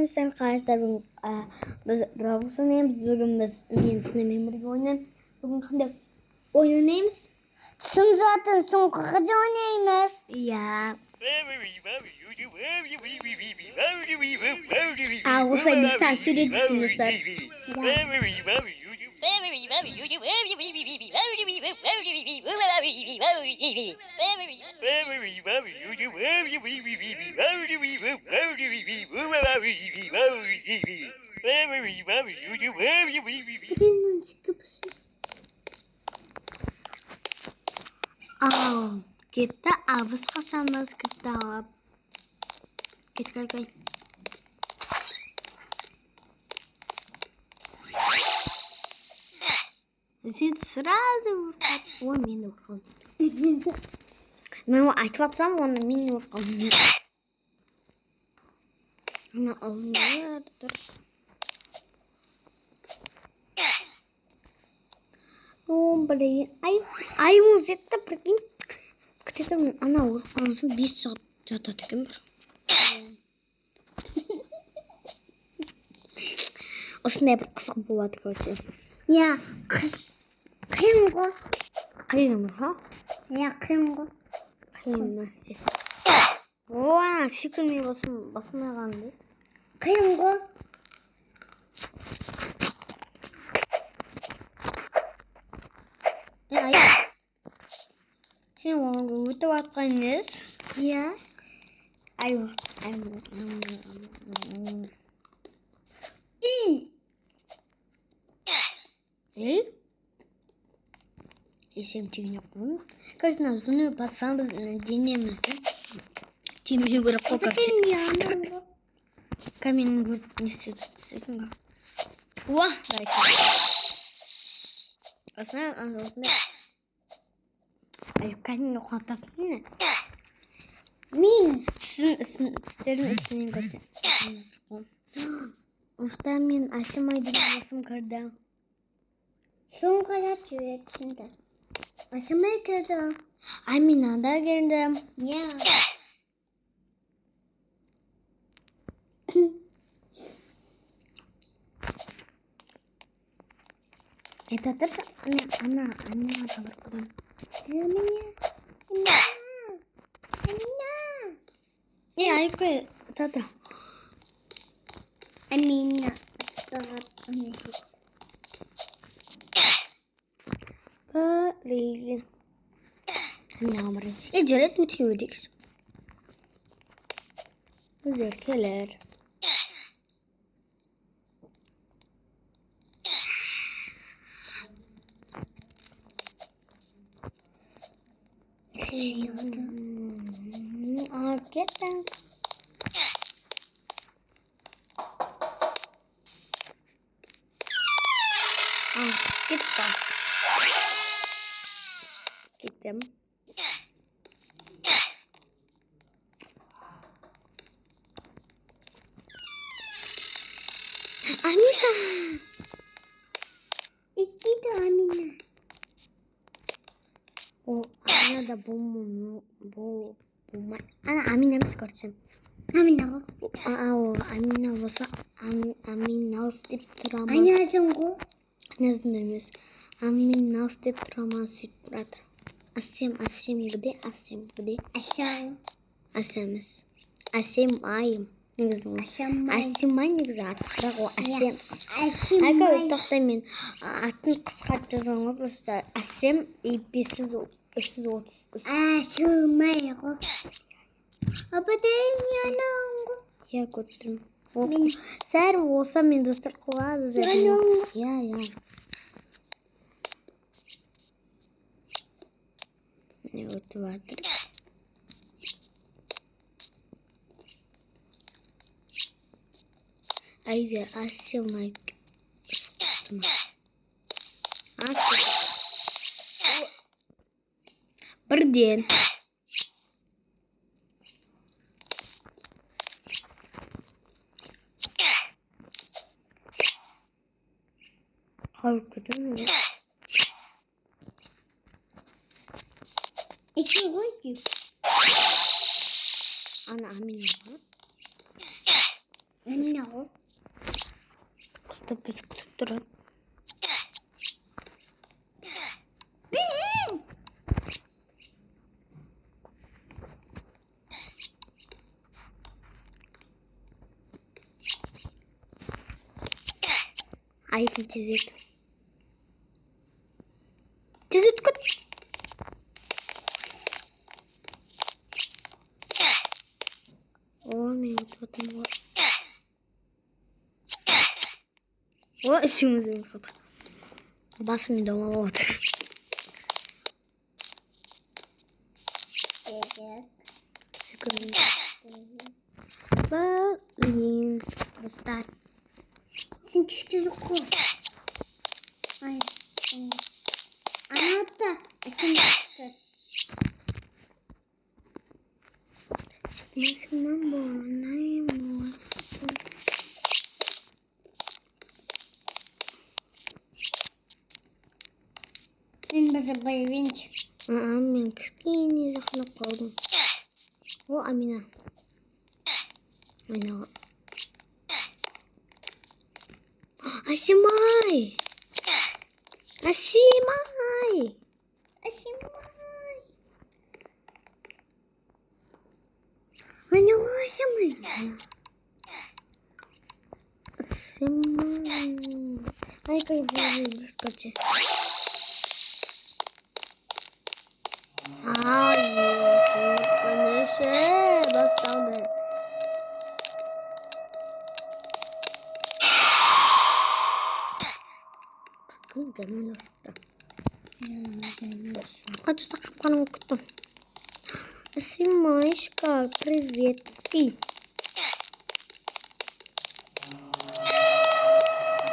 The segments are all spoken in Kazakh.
sen kaysarım biz Roblox'un bugün biz memur oyunu bugün kanka oynayayız. Sen zaten son kakacı oynayınız. Ya. Ağustos bir saat süre düşünürsen. Birinden çıkıp Kita abis kasanmaz kita. Git kay. Зид сразу ой мені уркал. Мен айтып атсам, оны мені уркал. Ана алыныр. О, блин. Ай музыкта прикинь. Где-то ана уркалдан соң 5 сағат жатады екен бір. Осындай бір қызық болады, короче. Ya kız. Kıyımgo. Kıyım mı ha? Ya kıyımgo. Kıyım mı? Oha, şükürme basmayandı. Kıyımgo. Ya. Şimdi onu götü bakınız. Ya. Ayva. Есем тегін жоқ қой. Қазір наздыны басамыз денемізді. Темеге көріп қоқап жүр. Каменің көріп не істейсің ға? Уа! Дайка. Осындай. Каменің қуантасын не? Min. Сіздердің үстінен көрсен. Ұқта мен Асимай деген басым кірді. Son kadar çürüksünde. Aşamaya kadar. Amina da geldim. Ya. Это тоже она говорит. Amina. Не, айка тата. Amina. Старат анесит. Really. Namre. Eceret uçuyorduk. Zerkeler. Hakikaten. Gittim. Gittim. Amina. İki de Amina. O Amina da bu Ana Amina mı çıkartacağım? Amina. O Amina olsa Amina deyip duramaz. Aynı azıngo. Ne zannediyorsun? Amina deyip duramaz sütüradır. Asim gede. Aşağı. Asemez. Asim ayım. Ne güzel. Asim ay ne güzel. Bırak o Asim. Asim. Aka toxta men атын qisqartib жазғанға просто Asem 530. Aşılmaygo. Abadın yanango. Я көрдім. Сәр болса мен достар қылады. Я. Міне өтіп жатыр. Айда Асем бірден. Korkudun mu? İki koy ki. Ana Amina. Amina. Ста бискуттер. Ай фитизет. Тизет кот. О, мне вот потом вот. О, симузин кот. Бас ми дома вот. Секунду. Блин, достать. Синкишки руку. Ай. Анатта. Синкишки. Максимум больно. Мен база боевинчик. Мен кішкене жақындап қалдым. О, Амина. Аминаға. Асимай! Асимай! Асимай. Айнала Асимай. Асимай. Ай, как же скачи. Конечно, басталды. Jangan Хочу сахарную куту. Асимайшка, привет, ски.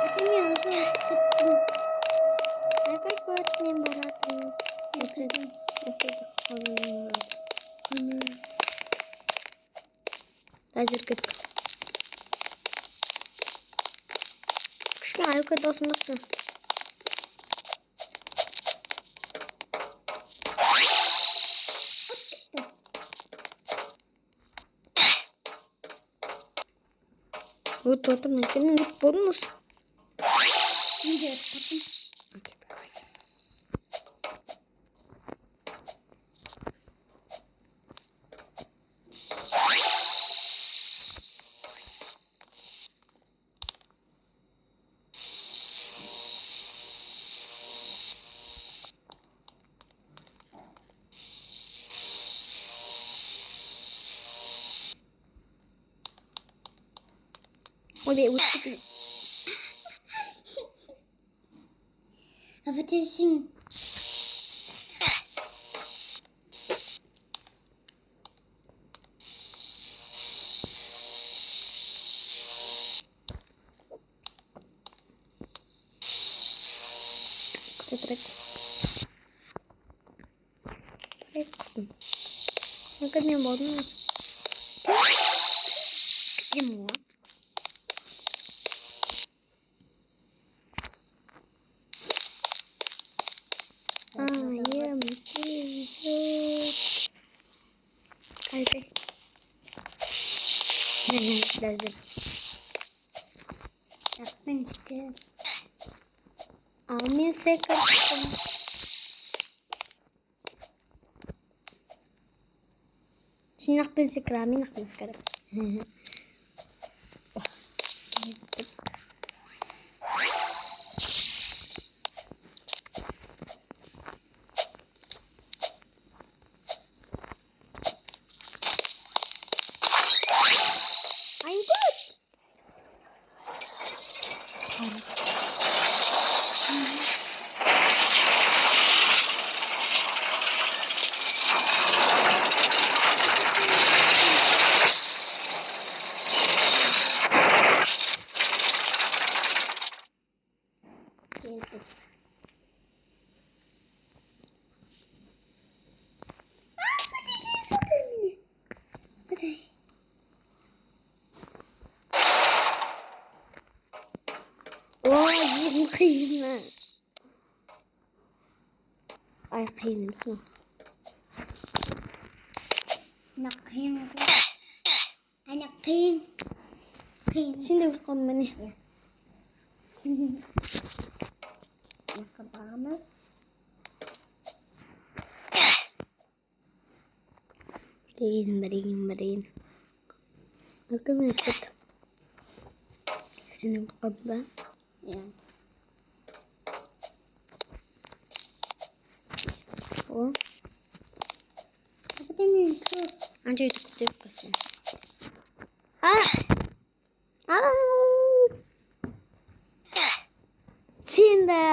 Это не азу. А какой ты мне баратный? Если так салон. Даже как. Кшка, аюка досмасы. Вот это накинул бонус. Идет потом. Ой, вот А вот если трек. Ну-ка, не модно. Ему. Ем, Ай, ты. Даже. так, пенчики. А у меня секрет. Шинах пенсикра, минах пенсикра. I'm good. Ой, қиын. Ай, қиын емес мынау. Ана қиын. Ана қиын. Қиын. Сен де оқыған міне. Жаққа бағамыз. Бірейін. Алты мен күт. Сенің қабба. Иә. О, Апатай мен көп. анша үйді күтіп қасын. Сен де.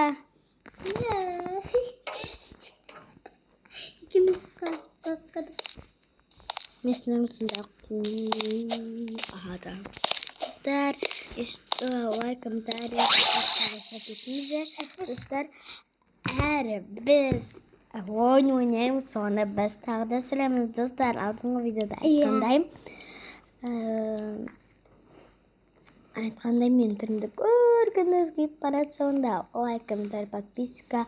İkimiz kalktık. Мен осында ағада. Достар, лайк, комментарий, достар, әрі біз ойнаймыз, соны біз тағы да сілеміз. Достар, алдыңғы видеода айтқандай мен түрімді көргіңіз келіп барады, сонда лайк, комментарий, подписка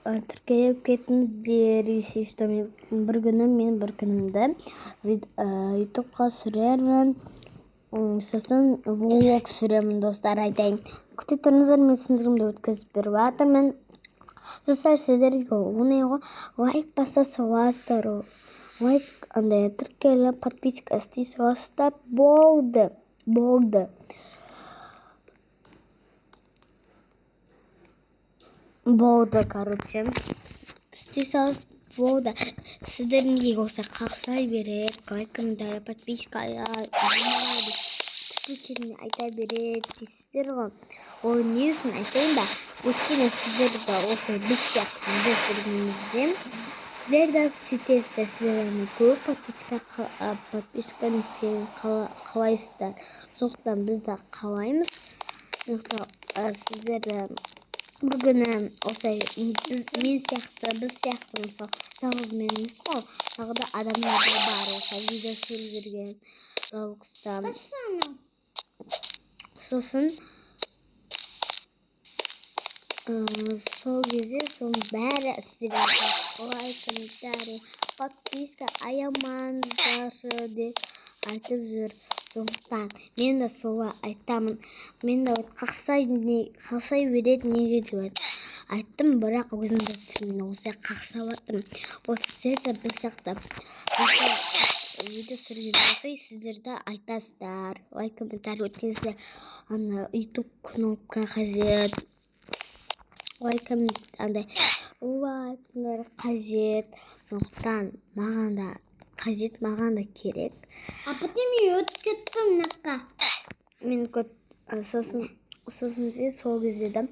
тіркеліп кетіңіздер. Если что, бір күнімді ютубқа сүремін, сосын влог сүремін, достар, айтайын. Күте тұрыңыздар, мен сендірімді өткізіп беріп жатырмын. Достар, сіздерге оңайға лайк баса саласыздар, лайк тіркеліп подписка істей саласыздар, болды. Болды, короче. Істей саласыз болды. Сіздер неге осы қақсай береді, лайк, комментарий, подписка айта береді дейсіздер ғой. Ол не үшін айтайын ба? Өйткені сіздерді осы біз сияқты видео түсіргенімізде сіздер де сөйтесіздер. Сіздердің көп подписканы істеген қалайсыздар. Сондықтан біз де қалаймыз. Сіздер бүгіні осылай мен сияқты, біз сияқты, мысалы, жалғыз мен емес қой, тағы да адамдар бар осылай видео түсіріп жүрген жалғызда. Сосын сол кезде соның бәрі сіздерге лайк, комментарий, подписка аямаңыздаршы деп айтып жүр. Сондықтан мен де солай айтамын. Мен де қақсай береді неге деп айттым, бірақ өзімді түсінген осылай қақсап жатырмын. Ол сіздер де біз сияқты видео түсірген болса, сіздер де айтасыздар. Лайк, комментарий өткенсіздер, ютуб кнопка қажет. Лайк, комментарий қажет. Сондықтан маған да қажет, маған да керек. Апатай мен өтіп кеттім мынаққа. Мен сосын сол кезде де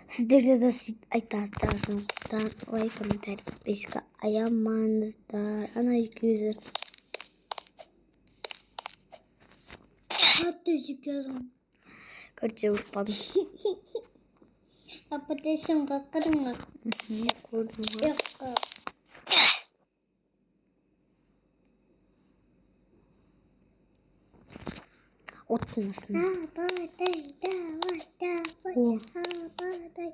сіздерде де сөйтіп айтасыздар. Сондықтан лайк, комментарий, подписка аямаңыздар. Ана екеуіңіздер. Қатты жүкерім. Короче, ұрып қалдым. Апатай сен қақырың ға. Көрдім ғой. Жоққа. Оттың астына. Апатай, давай. Апатай,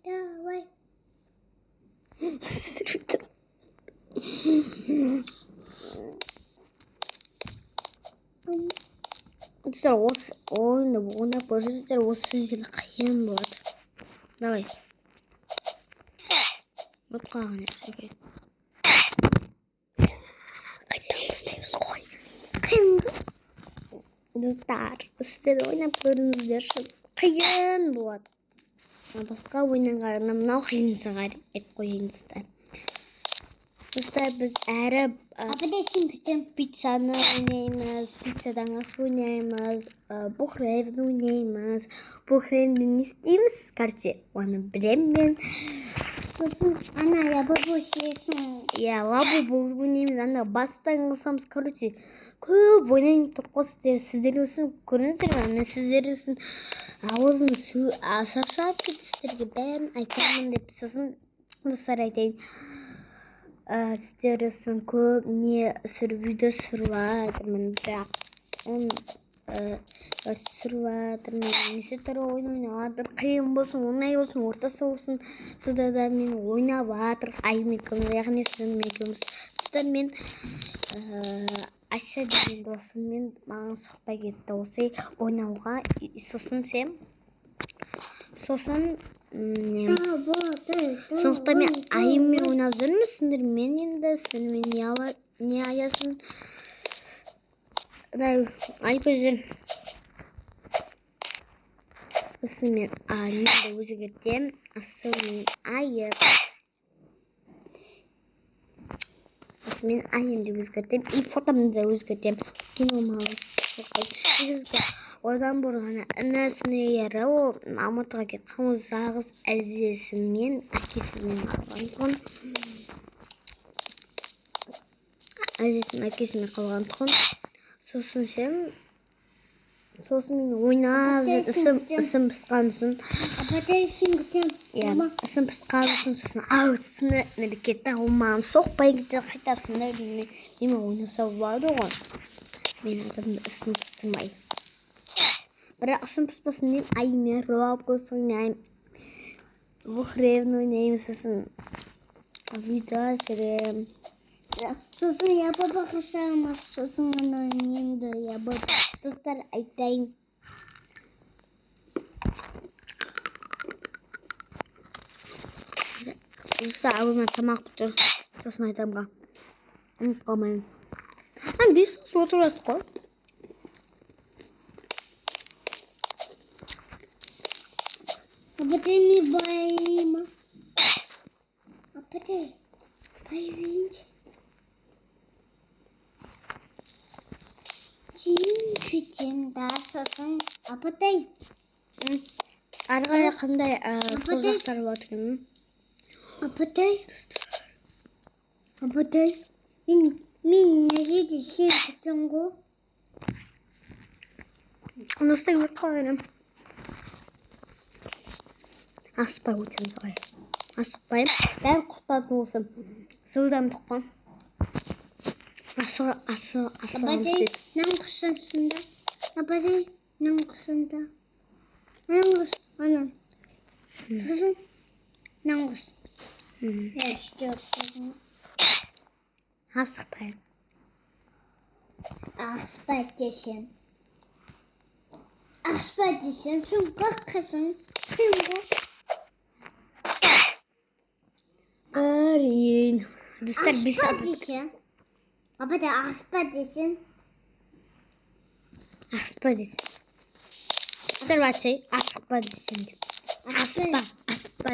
давай. Достар, осы ойынды ойнап көрсеңіздер, осы жерде қиын болады. Давай. От қалған ешеге. Айтамыз дейміз ғой. Қиын ғой. Достар, сіздер ойнап көріңіздерші, қиын болады. Басқа ойыннан қарағанда мынау қиын шығар, ет қойын достар. Достар, біз әрі Апатай сен күтем. пиццаны ойнаймыз, пиццадан ас ойнаймыз, бухревін ойнаймыз. Бухревін не істейміз? Короче, оны білемін мен. Сосын ана лабабо шиесің. Иә, лабубу ойнаймыз, ана бастан қылсамыз, короче, көп ойнаймын тоққосыздар. Сіздер өсін көріңіздер ме? Мен сіздер өсін ауызым шаршап кетсіздерге бәрін айтамын деп. Сосын достар айтайын. Сіздер өсін көп видео сүріп жатырмын, бірақ сүріп жатырмын. Неше түрлі ойын ойнап жатыр. Қиын болсын, оңай болсын, ортасы болсын. Сонда да мен ойнап жатыр. Айым екеуміз, яғни сіздің екеуміз. Достар, мен Ася деген досыммен маған сұхбат етті. Осы ойнауға сосын сен. Сосын сондықтан мен айыммен ойнап жүрмін. Сендер мен енді сендермен не аясын. Айып жүрмін. Сосын мен айымды өзгертем. Сосын айып. Мен айымды өзгертем. И фотомды өзгертем. Киномалы. Негізгі одан бұрын інісіне ері ол Алматыға кеткен ол жалғыз әжесімен әкесімен қалған. Әкесімен қалған тұғын. Сосын мен ойнап ісім пысқан соң. Ісім пысқан соң сосын ауысыны кетті. Ол маған соқпай кетті. Қайтасында мен ойнаса болады ғой. Мен адамды ісім пыстырмай. Бірақ ісім пыспасын мен аймен робкос ойнайым. Вухревін ойнайым сосын. Видео сүрем. Сосын я баба қашармас. Сосын ғана ойнайымды я баба. Достар айтайын. Осы ауыма тамақ бұтыр. Сосын айтамға. Ұмыт қалмайын. Мен 5 сағат отырады қой. Апатай ми байма. Апатай. Байвинч. Күтем да сосын. Апатай. Арғая қандай тозақтар болады екен? Апатай. Апатай. Мен нәжеде сен күтем ғой. Оныстай өрт қалайым. Асықпай өтеміз ғой. Асықпайым. Бәрі құтпады болсым. Жылдам тұқпан. Апатай, нан құсынсында. Апатай, нан құсында. Нан құс, анан. Сосын, нан құс. Асықпайым. Аспай десем. Аспай десем, сон қаққасын. Сен ғой. Арин. Достар 5 сағат. Аспай десем. Апатай, аспай десем. Аспа десем. Достар бачай, асықпа десем деп. Аспа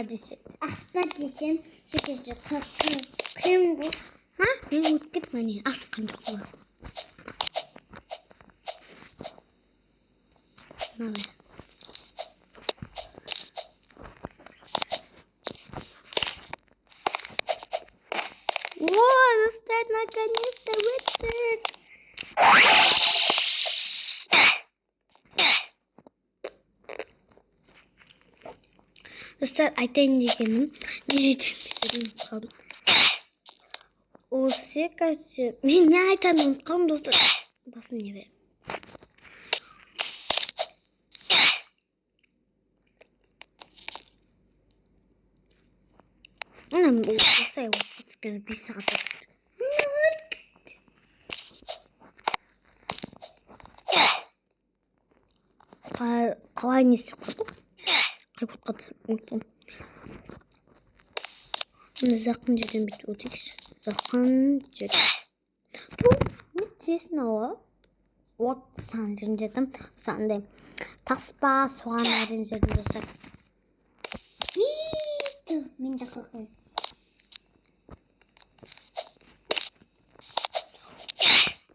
десем. Аспай десем, секесі қаққым ғой. Ха? Мен өтіп кетті мәне. Асыққан жоқ болар. Мынау. О, достар, наконец-то өтті. Достар, айтайын дегенім, қалдым. Осы кәсі, мен не айтаны ұмытқам, достар. Басым не берем. Осылай өткені 5 сағат өтті. Қалай несі құрдым? Қай кодқа түсіп. Жақын жерден бітіп өтекші. Жақын жерден. Өтсесін ауы. От сан жерін жетім. Сандай таспа, соған әрін жерін достар. Мен де қаққым.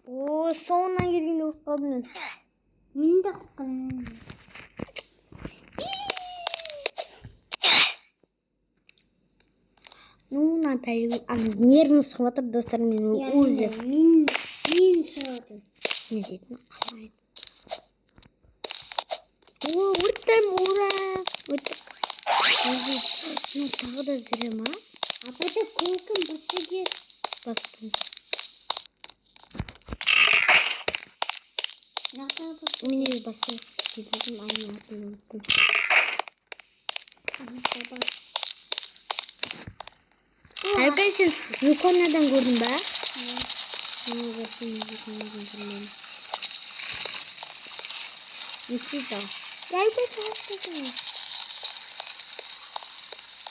О, соңынан келгенде өтіп қалдым мен. Мен де қаққым. Ну, надо нервно схватып, достар, мен өзі. Мен сұрады. Не дейтін қалай. О, өттім, ура! Өттім. Мен тағы да жүре ма? Апатай, көркім басы кер. Бастым. Мен егі басқа кетедім, айын атын өттім. Әлгі сен Жуконадан көрдің ба? Нисida. Дайтай таахгүй.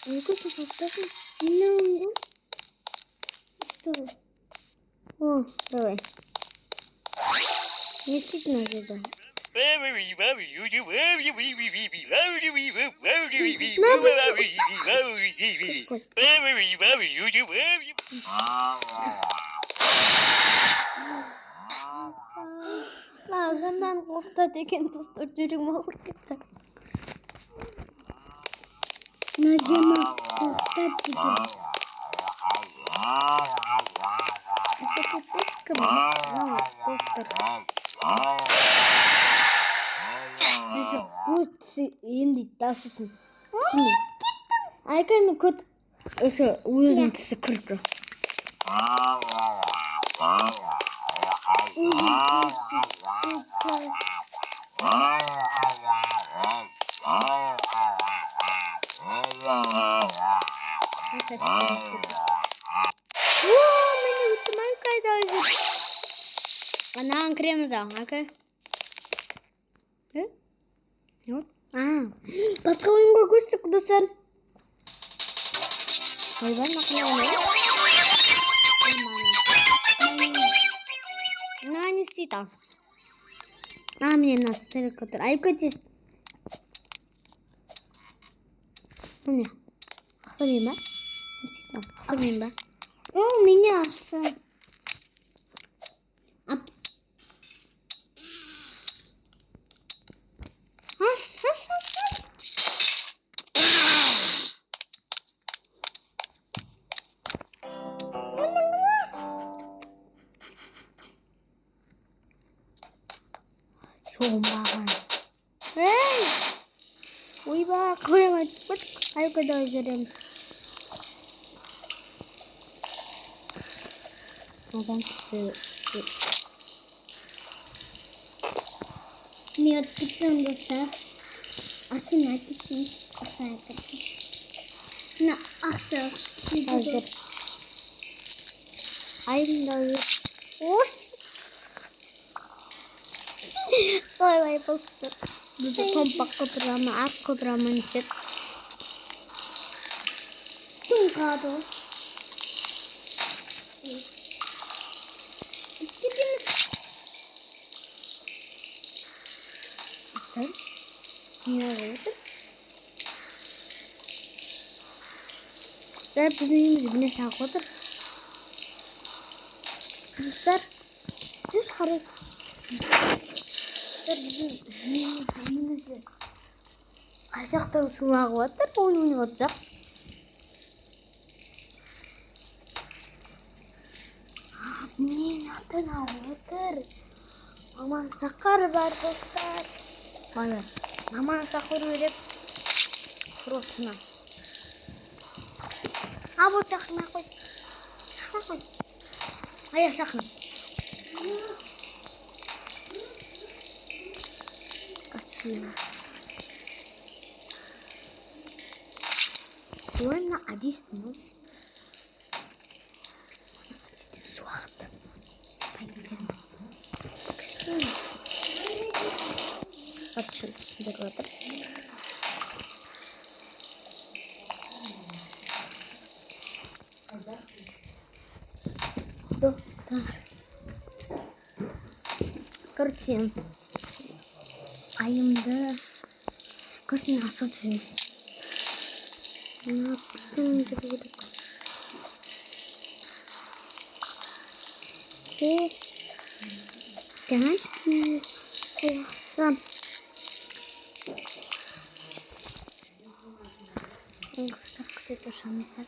Айгуу сухтасан. Нөө. Тоо. Оо, давай. Нисид надад. Лагандан гутад ихэн тустар жүрэг мохортой. Нажима тохтад гэдэг. Асаа тискэм. Доктор. Бишо үс энд дассан. Айгай мөхөд өсө үеийн секретар. Миний утман кайдаа. Банан крем заа, окей? Юу? Басқа ойынға көстік достар. Ойбай мақлауына. Нани сита. Мне настыры который. Айкотис. Не. Ақсамин ба? Сита. Ақсамин ба? О, меня аса. Ас. Юмбаган. Эй! Ойбай, қоймай түспіт. Айкода өзіреміз. Одан түспі. Мен оттықсан достар. Асын айтықсан. Аса айтықсан. На аса. Hazır. Ayında hazır. Oy! Vay bastı. Burada kompak koprama, ak koprama nişet. Тунгадо. Gidiniz. Aslan. Niye oldu? Dostlar bizim evimiz güneş aklıdır. Dostlar siz harap. Dostlar bizim evimizde kaçaktan su aklıdır. Oyun olacak. Ne atın aklıdır. Aman sakar var dostlar. Bana aman sakar verip fırçına. Абу цахна хоч. Хоч. А я сахну. Качина. Уйна адистно. Адисты суахт. Пайтен. Кшкин. Арчын сындыр отыр. Достар. Короче, айымды көзіне асып жүреміз. Қоқсам. Достар күтіп тұршамыздар.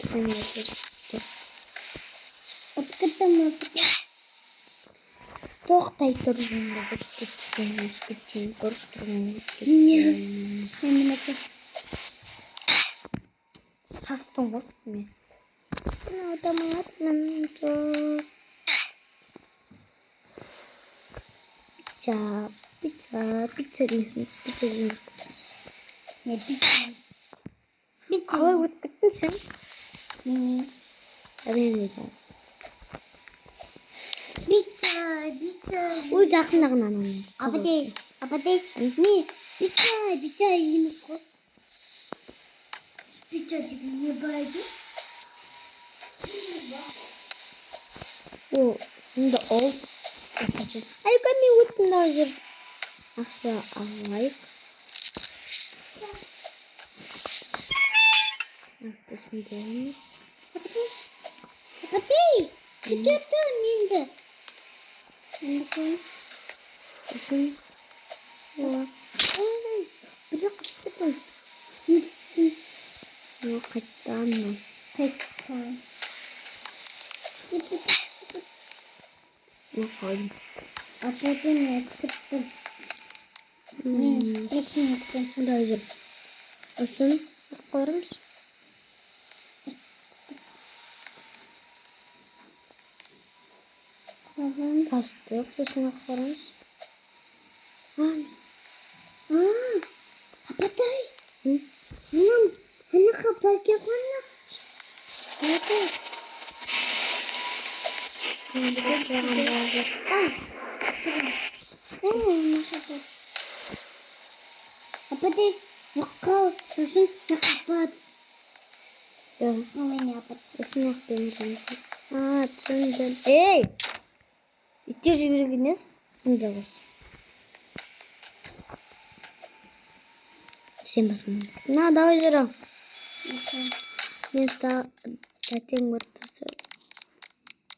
түн ясэрчтэй. Откуда мы? Тоохтай дөрвөн бүтцсэн гэж дөрвөн. Именно так. Састун басмэ. Стена автомат нэмчо. Пицца лисэн пицца жинхэнэ. Не пиццаш. Кой вот битсэн. Пицца. Пицца. Ой захын нагнаа. Апатэй. Ми пицца юм уу? Пицца не байду. О, синда ол. Ай ками вот нажер. Ахша авай. Ахтасындэнс. Апатэй. Где-то минда. Сын. О. Бижак гитэн. Yo кайтана. Пицца. Yo кай. Апатэй не китэ. Min kitten. Дайжер. Сын. Коромш. Пастык сосын коромш. Апатэй. Нам ханах пакетона. Машата. Апатэй. Яккал сусын якапат. Ой, апат. Сын хтэн. Цэндэн. Эй! Итэр ивэргэнэс цэндэгс. Всем посмотрим. На, давай жира. Место затем мертвцы.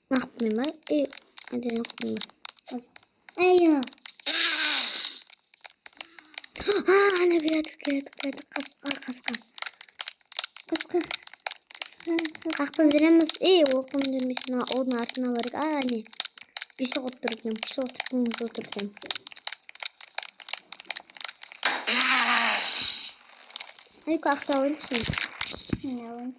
Нахмима и один нахмима. Айя. Ана грет каска. Кахпын зэрэмс оқым дэрмис на одна артна барыг не. Биш утырдым. Ай кахсавын чинь. Наван.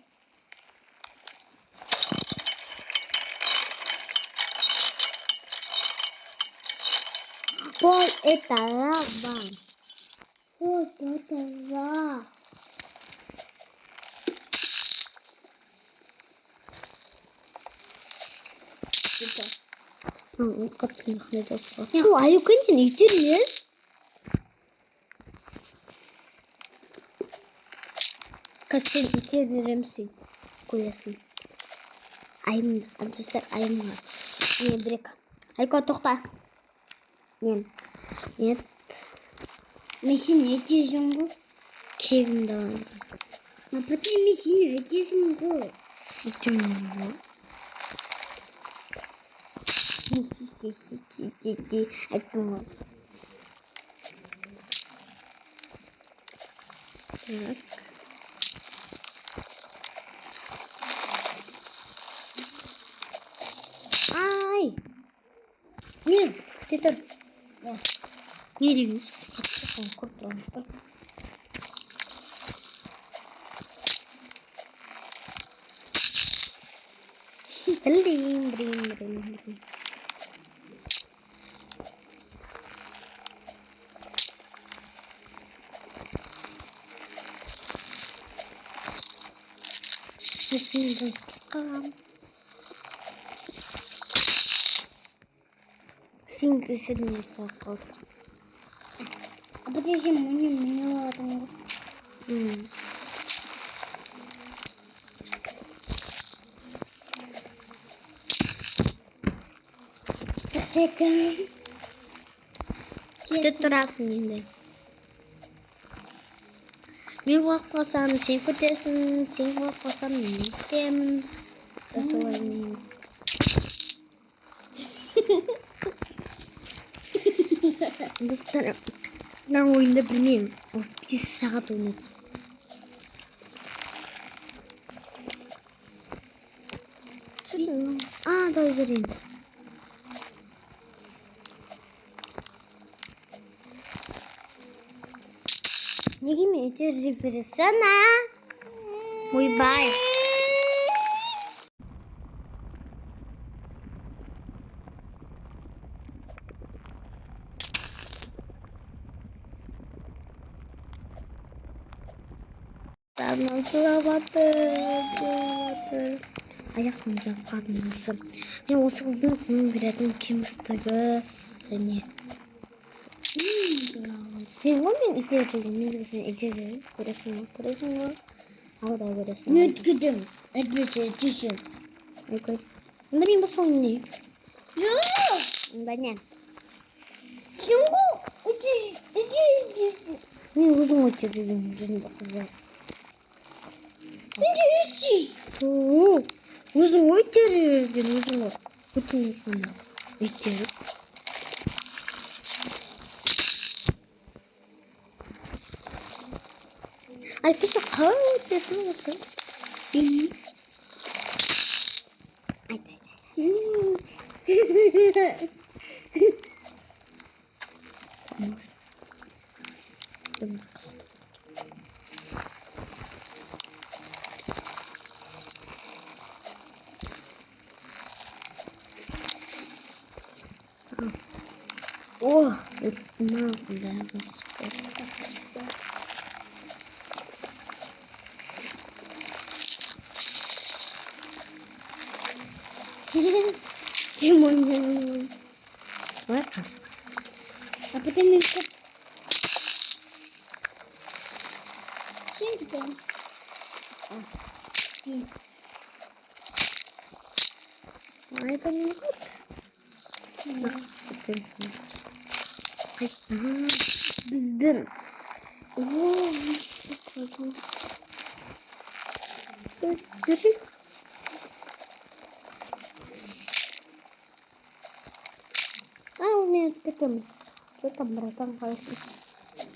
Пол это лава. Вот это ва. Капсулын ханадас. Юу аюукын нэгдэрнээс. Касин итерэмси коясна. Айм адустар айм. Не брек. Айко тохта. Нет. Мишин эдижэн гоо. Кигнда. Апатэй мишин эдижэн гоо. Итэн. Это так. Ай! Нет, кто-то... Не ревнусь. Блин. Сингл седмий покот. Апатэй жим миний одон. Кто-то раз не. Мигваквасан синкутэсэн сингваквасан тэм тасуанис. Достар нам ойнда білмеймін. Осы 5 сағат ойнадым. Aa, daha üzerinde. Ne gibi enerji sana? Muy bye. Tamam, batır. Аяқ сымжап қалдым осы. Мен осы қыздың сынын беретін кемістігі және сен ғой мен ите жүрген, мен де сен ите жүрген. Көресің ғой? Алда көресің. Мен өткідім. Әдбесе түсін. Ойкой. Онда мен басқа не? Жоқ. Онда не? Сен ғой өте. Мен өзім өте жүрген жүрінді қыздар. Өте өте. Туу. Өзің өте жүрген өзің ғой. Өте қана. Өте жүр. Әйтпесе қалай өтесің осы? О, мынау қандай сен мойнын. Ой, қасық. А потом мен көп. Сен кетем. Ай, бұл не қот? Біздің. Жүрші. Мен өткітім. Что там, братан, қалайсың?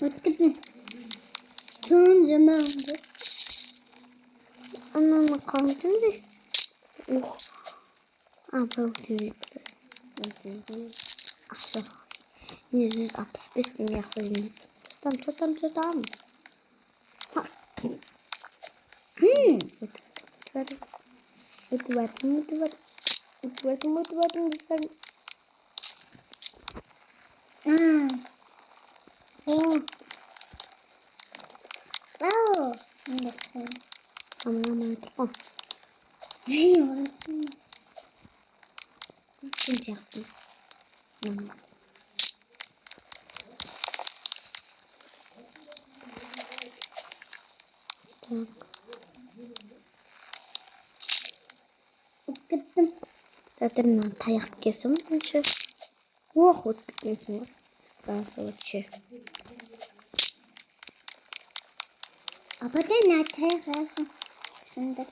Өткідім. Тұн жаманды. Ананы қалайтын бе? Ух. Бұл түйректі. Ақша. 165 теңге ақша жинады. Что там? Өтіп бардым десем. Несін. Аман өтіп қой. Сен жақтың. Так. Өткідім. Тәтірінен таяқ кесім үші. Оқ өткітенсің ғой. Короче. Ападан натай қалсын. Сынды.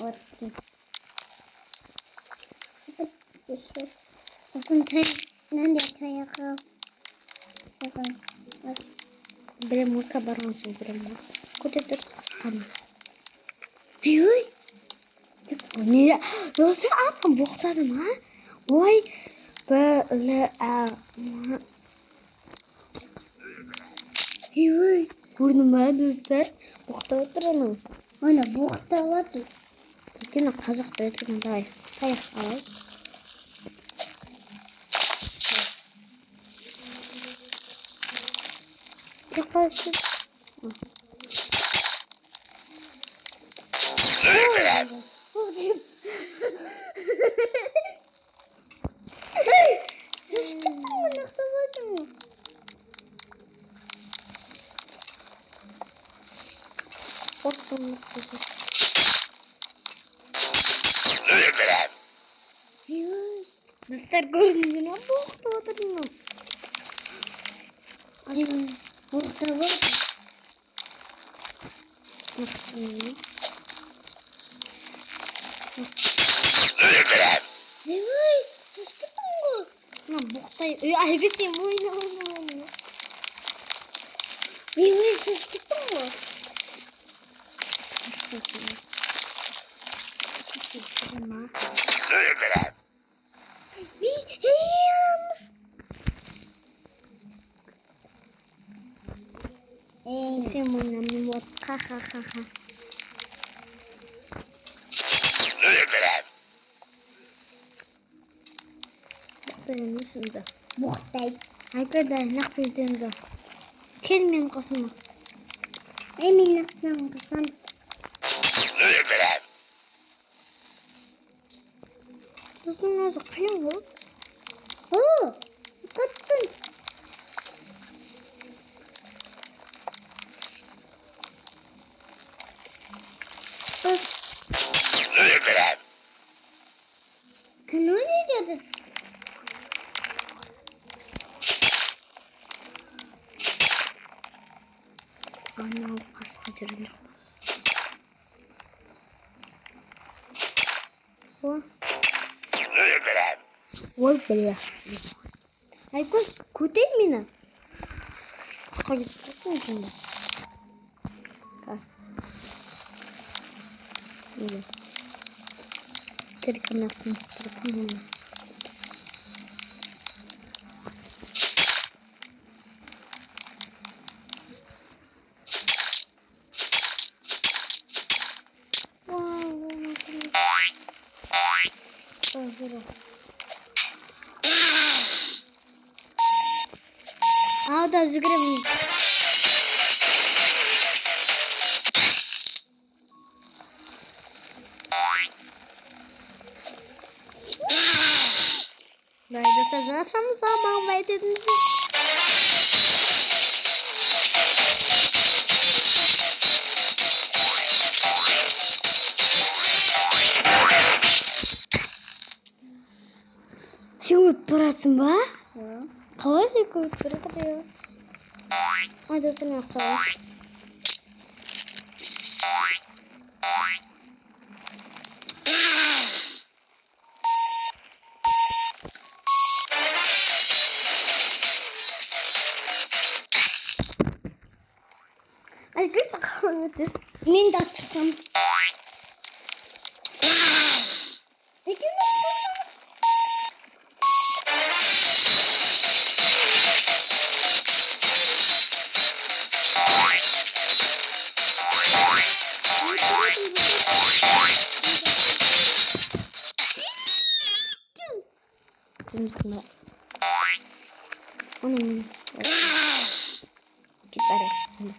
Өткім. Апат сосын тайынан да таяқы. Сосын. Білем ойқа барған соң білем. Көтерді қасқаны. Ой! Не? Осы атқан боқтадым, а? Ой! Ой! Көрдің ба, достар? Боқтап отыр оның. Ана боқтап отыр. Өйткені қазақта өткен таяқ алай. Қалайшы? Сіз кеттің ғой, нақтап отыр ма? Қорттың өткізі. Достар көрдіңіз ме? Боқтап отырмын. Боқтап отыр. Мақсымын. Ой! Сіз кеттің ғой. Боқтай. Әлгі сен ойна. Ой, сіз кеттің ғой. Ма. Би яамс. Sim namni mot ha. Ben nasıl da? Бухтай. Arkadaşlar nak bildiğimde. Kelmenin kasımı. Эмин нахсан. Uzun nasıl kıyım bu? Оо. Коттон. Bas. Канони дээд. Ana kaska dürüm. Ой, бля. Айгу кудай меня. Сходи, почему? Как? Или. Только на телефоне. А, да, загребни. Да, это сам войдет. Сьют парасын ба? Қалай көт парады? Ай, достым яқсалам. Ай, көз қалам өтір. Мен да çıktım. İkimiz kızımız. Şimdi onun git bari şimdi.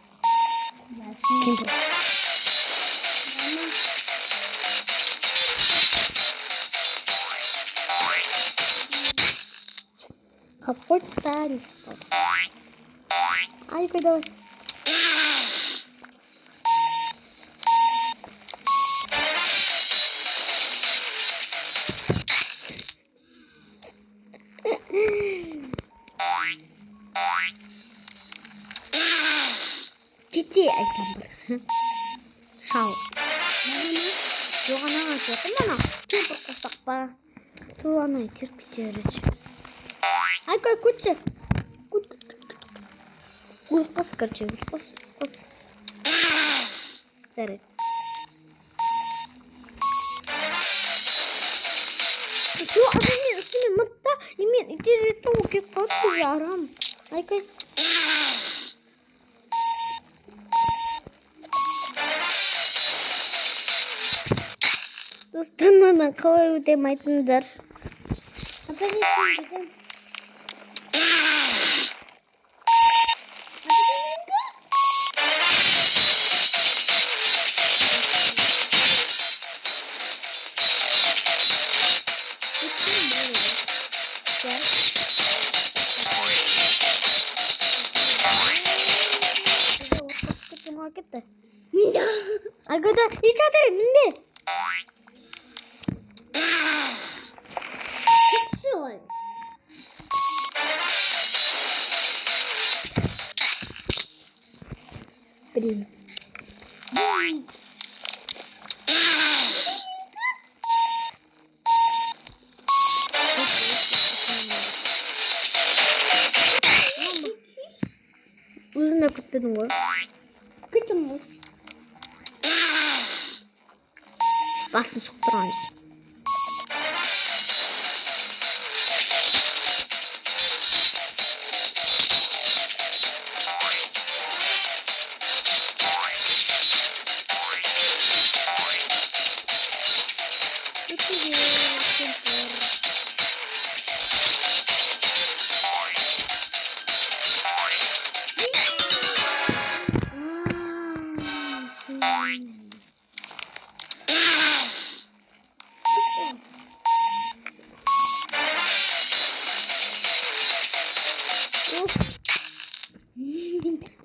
Kim bu? Какой-то танец. Ай, куда? Пяти айтам. Сау. Жоғана айтатын мана. Ту бір қосақ па. Ту ана терпетеріч. Ай, кой кучы. Кут. Қос, короче, қос. Заряд. Yo, adamın üstüne mıtta yemin itirirte o ki kaç kızarım. Ay kay. Dostum bana kalay ödemeydiler. Haberin dedim. Agada itadır minde. Sol. Блин. Uzun kutladın mı? Kıtım. Басан суктрons.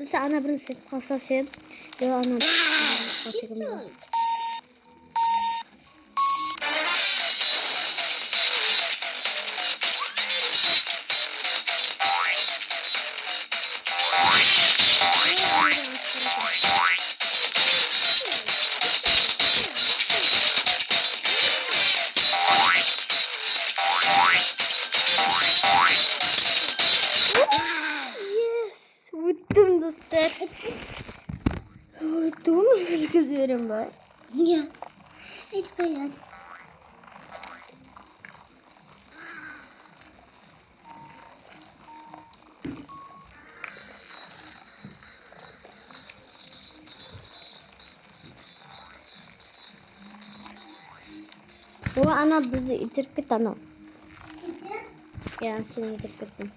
بس أنا بنسيت قصصي يا أنا Unuttum dostlar. Unuttum. Kızıyorum ben. Ya. Hiç böyle. وأنا بزي تركت أنا. يا سيدي تركت.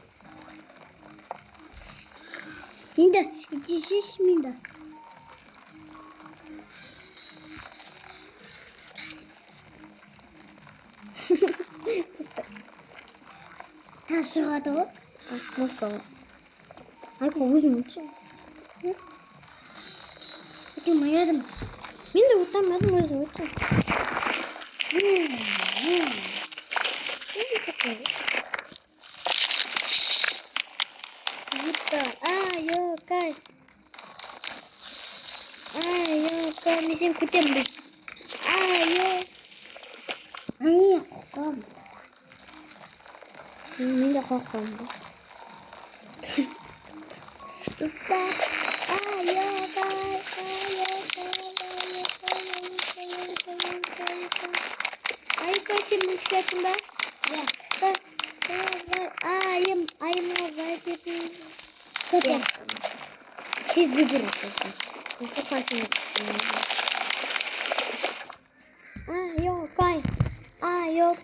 Minda, içişiş minda. 다시가도? Можно. 아이고 무슨 이게 뭐야 좀. 민들 못하면 무슨 못해. 아요까이 아요까이 미신 그때 뭐 아요 아니, 그럼. 민들 거꾸로 스타 아요까이 아요까이 신문 시켰습니다. 야, I'm invited. 그때. Çizgi Çok farklı. Yok.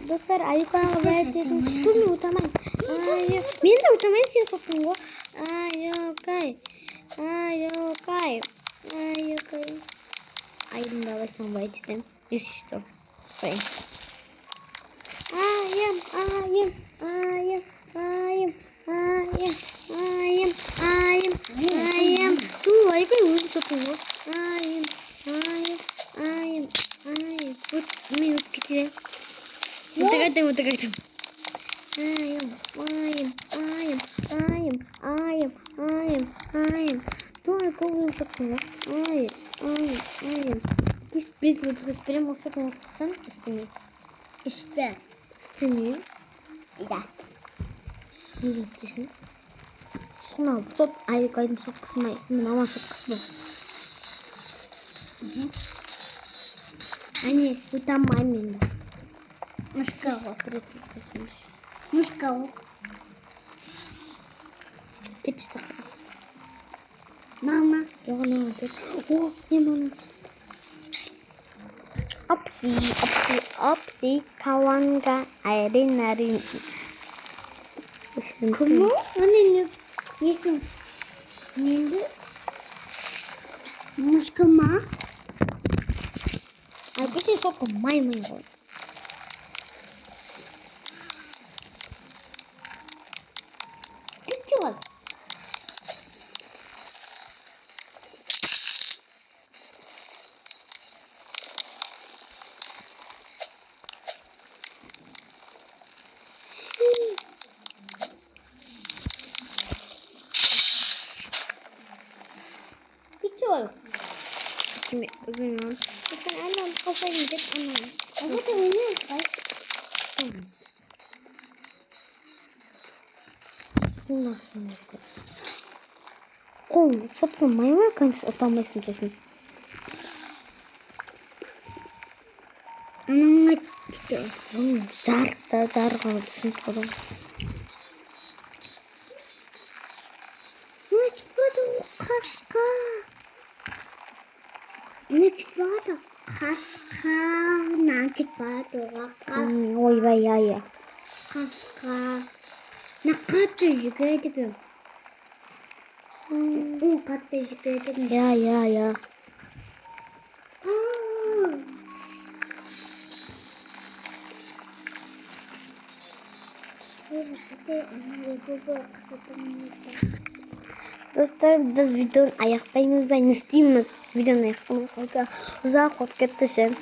Dostlar ayuka verdim. Tüm utamayın. Benim de utamayın şey soktum bu. Yok. Ayım da var son verdim. İşte. Bye. Ayım. Tuh, ayuka uzun soktum bu. Ayım. Minut bitir. Mutlaka. Ayım. Tuh, ayuka uzun soktum bu. Ayım. Спрям особенно пацан стримит. İşte. Стримит. Ya. Не слышно. Шуна, сот айкайдын соткысы май. Мына соткысы бар. Ани, утамаймын мен. Мышкау. Космос. Мышкау. Кетші тақырыз. Мама. Жоғына өтіп. О, не мана. Опси, каванга айрин. Кому? Onun nesin? Neydi? Muşkama. Ay, bir şey soktum. Maymun koy. Küçük. Bilmiyorum. Sen annem kasa gidip annem. Ama da oynuyor. Sen nasıl yapıyorsun? Kum, soktum maymun kanısı otanmasın diyorsun. Зарга болсон гоо. Хаска. Нэг бод хаска нагт бод гас Ой яа. хаска. Накат жүгэдэг. Кат жүгэдэг. Яа. Dostlar biz videonun ayaktayız ben isteyimiz. Videonun ayaktayız. Uzak ot ketişim.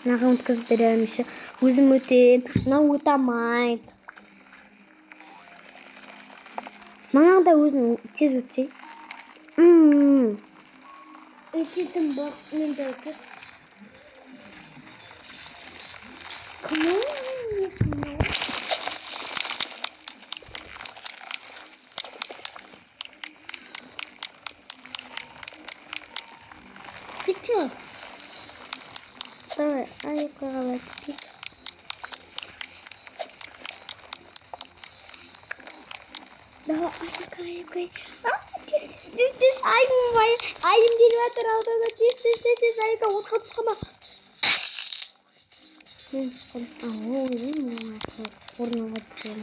Nağım kız vermiş. Uzun öteyim. Na utamayt. Bana da uzun tez ötey. Eşitim bak ne dedi? Come on, yes, no. Kıçı. Давай, ай-ка, Давай, ай-ка. Тез, айым келіп жатыр алдыда. Тез, ай-ка, отқа түсқама. Мен түсқам. Орнына түсқам.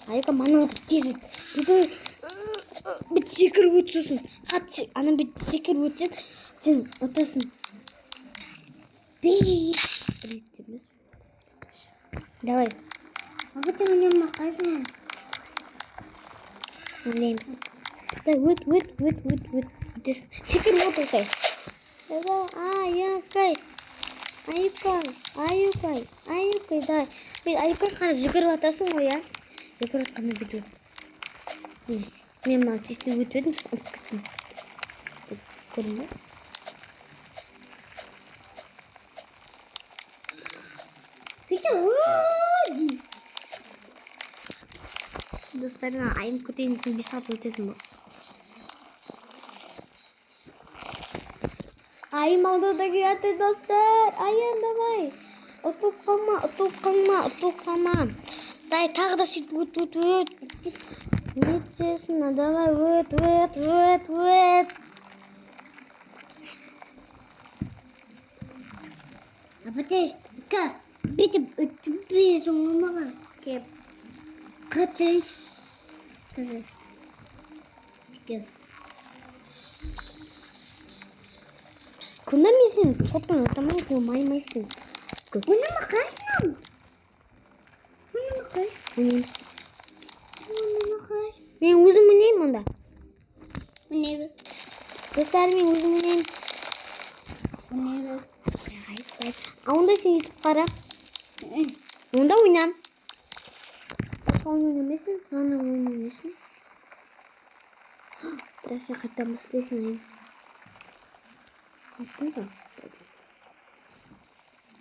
Ай-ка, мана тез. Бит секіріп өтсін. Ана бит секіріп өтсін. Сен отасың. Бейт. Давай. А ты мне макаешь? Names. Wait. This secret what is it? Ayukai. Дай. Ayukai kan zikir atasın o ya. Zikir atanı bidu. Мен мына тесті өтіп едім, сосын ұмытып кеттім. Көрдің бе? Достар, айым көтейін соң 5 сағат өтетін бұл. Айым алдыда келеді, достар. Айым, давай. Ұтылып қалма. Дай, тағы да сөйтіп өт. Нечестно, давай, өт. А потом как? Битіп өтіп бейсің маған кеп. Қатынш. Қызы. Тікен. Күнде мен сен сотпен отырмай, маймайсың. Оны мақайсың? Өнеміз. Оны мақайсың? Мен өзім өнеймін онда. Өнебі? Достар, мен өзім өнеймін. Өнебі? А онда сен YouTube қара. Онда ойнам. Басқа ойнамайсың, ана ойнамайсың. Бірақ сен қайттан бастайсың айым. Айттым саған шықты.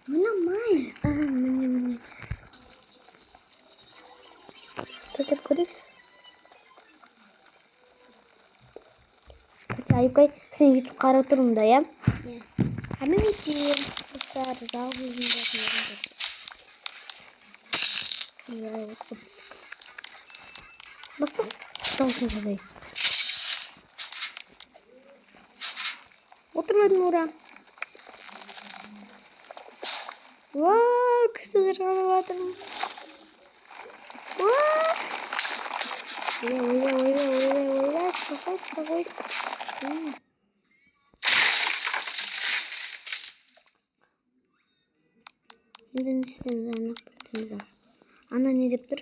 Ойнамай. Міне. Татыр көрейікші. Кәтші айықай, сен YouTube қара тұрмда, я? Мен өтейім. Достар, зал өзім жатын. Бастық. Даусын жабай. Отырмадың ұра. Күшті қанып атырмын. Ойла. Спақой. Неден істеміз, анық бітіміз. Ана не деп тұр?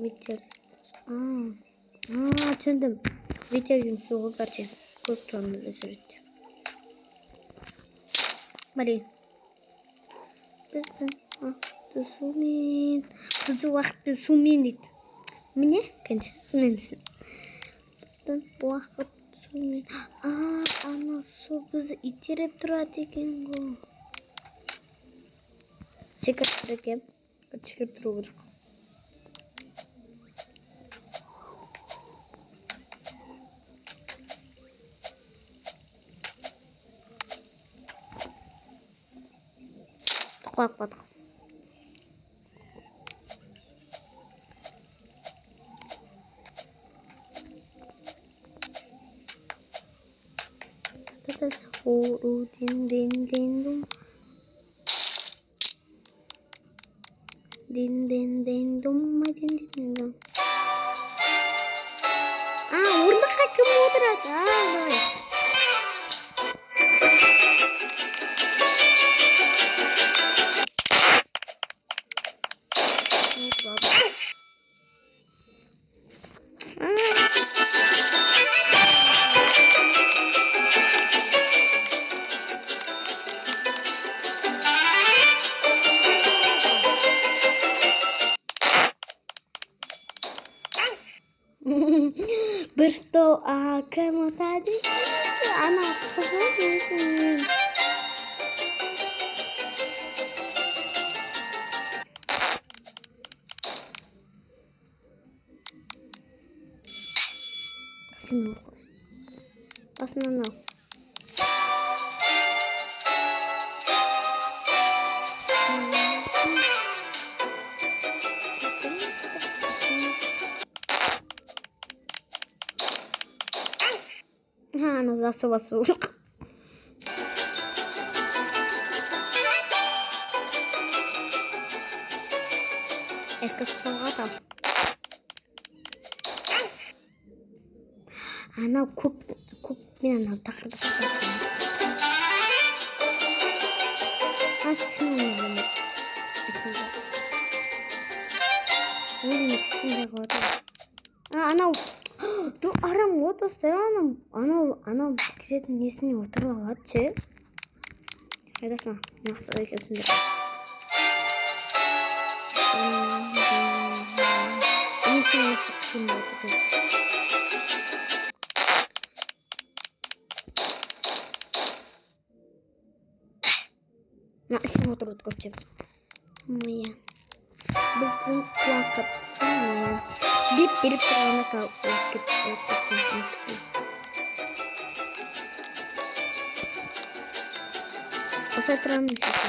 Ветер. Түсіндім. Ветердің суғы қарчы. Көп тұрмызды сүретті. Смотри. Біздің уақытты сумен. Біздің уақытты сумен дейді. Міне? Кәнші, сумен десін. Біздің уақыт сумен. Ана су бізді итеріп тұрады екен ғой. Секіріп тұр екен. Секіріп тұру керек. Бак. That's who din. Din dum. Урдахаа кем удраад. Давай. Берто кемотади. Ана посмотрите. Основном. Она засыла сурк. Экскаватор. Она куп меня тахырдаса. Асың. Она Ду арам вот остана. Она кирет несini отырып алады че. Хайдасың. Нақты екенсіңдер. Несini сықсын болды. Насың отырып көпчеп. Мия. Біздің уақыт. Деп беріп тұрғаны қалып. Осылай тұрамын сізді.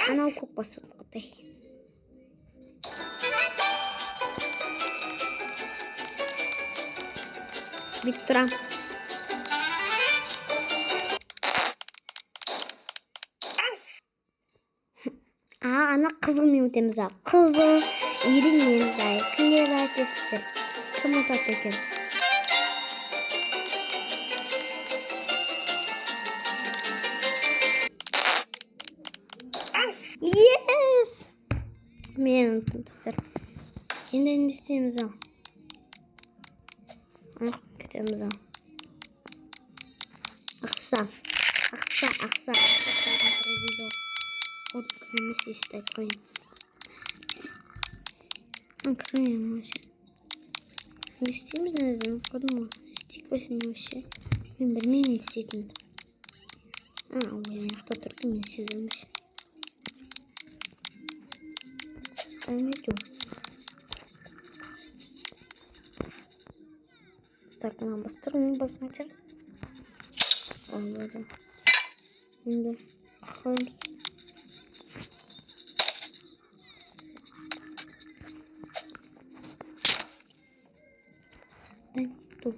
Анау көп басып қытай. Бүйтіп тұрам. Ана қызыл мен өтеміз. Қызыл, ерін мендай, кілер әкесіздер. Кім ұтады екен? Yes! Мен ұтым достар. Енді не істейміз ал? Анық кетеміз ал. Ақса. Вот прямо здесь такой. Откроем вообще. Не стим знает, но подумал. Стик возьмем вообще. Блин, действительно. Ой, кто только меня сидел вообще. Поймёте. Так, нам построим посмотреть. Вот. Да. Ходим. Тут.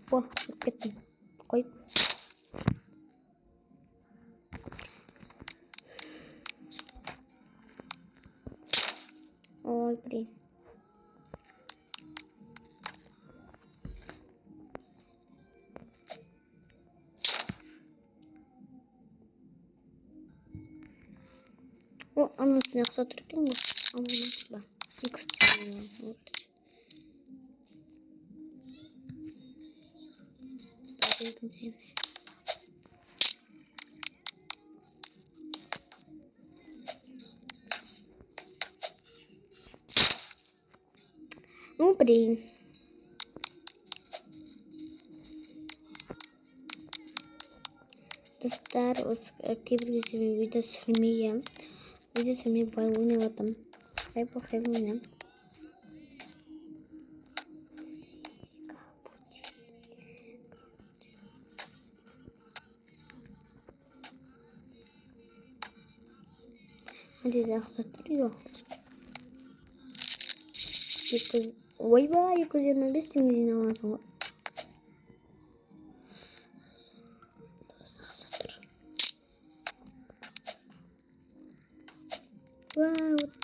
О, кетті. Қойып. Ой, блин. О, она снег сотрудник. А вон туда. Кстати, смотрите. Ну, блин. Достар, кейбір кезде мен видео түсірмеймін. Видео түсірмей былай ойнап жатырмын. Айбохэгнем. Hadi de satıyor. Vay vay 125 tane lazım. Wow.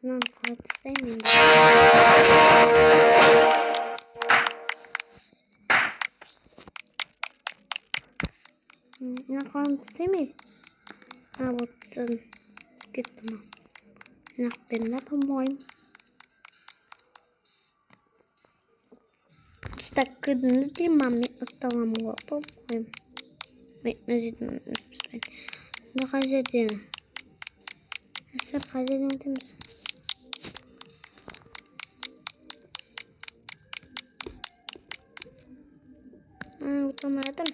Lan Fatih sevmiyorum. Я Fatih А вот gitme. Ben по-моему. Так, не стримами отталамого, по-моему. Мезиден, да хазедин. Сэр хазедин темс. Утамаятам.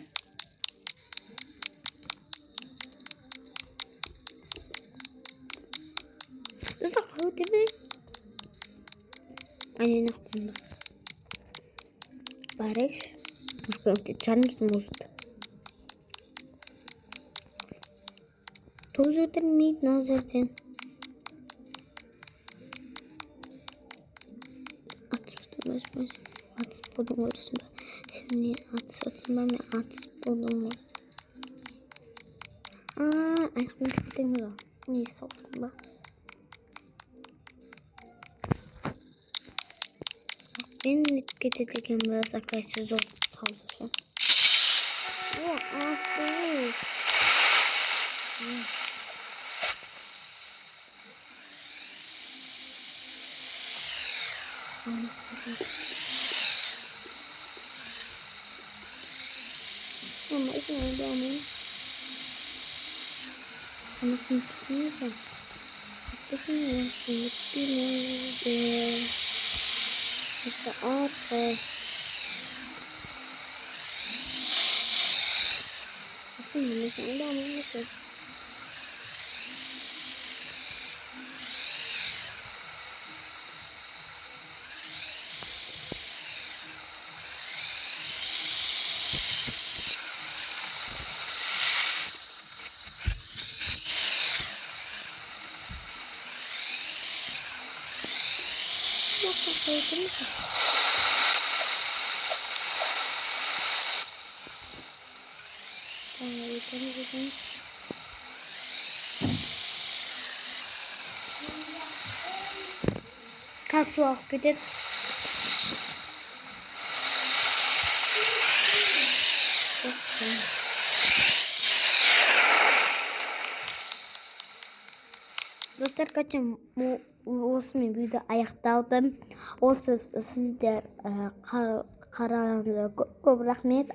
Заху тебе. Они нахуй. Бареш. Нахуй чанм смуст. Тоже термит назерден. Подумаешь, не отсутствие отспудом. Я хочу темно. Не собственно. Ben gideceğim biraz arkadaşlar zor kaldı. Ama işine gelmeyin. Ama kimsesini de. Haklısın ya. İşte artık. Şimdi sen de anlamışsın. Kannst du auch bitte? Dostlar kaçın osman video аяқталды. Осы сіздер қарағаныңызға көп рахмет.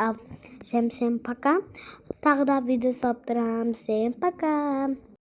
Всем пока. Тағы да видео салып тұрамын. Всем пока.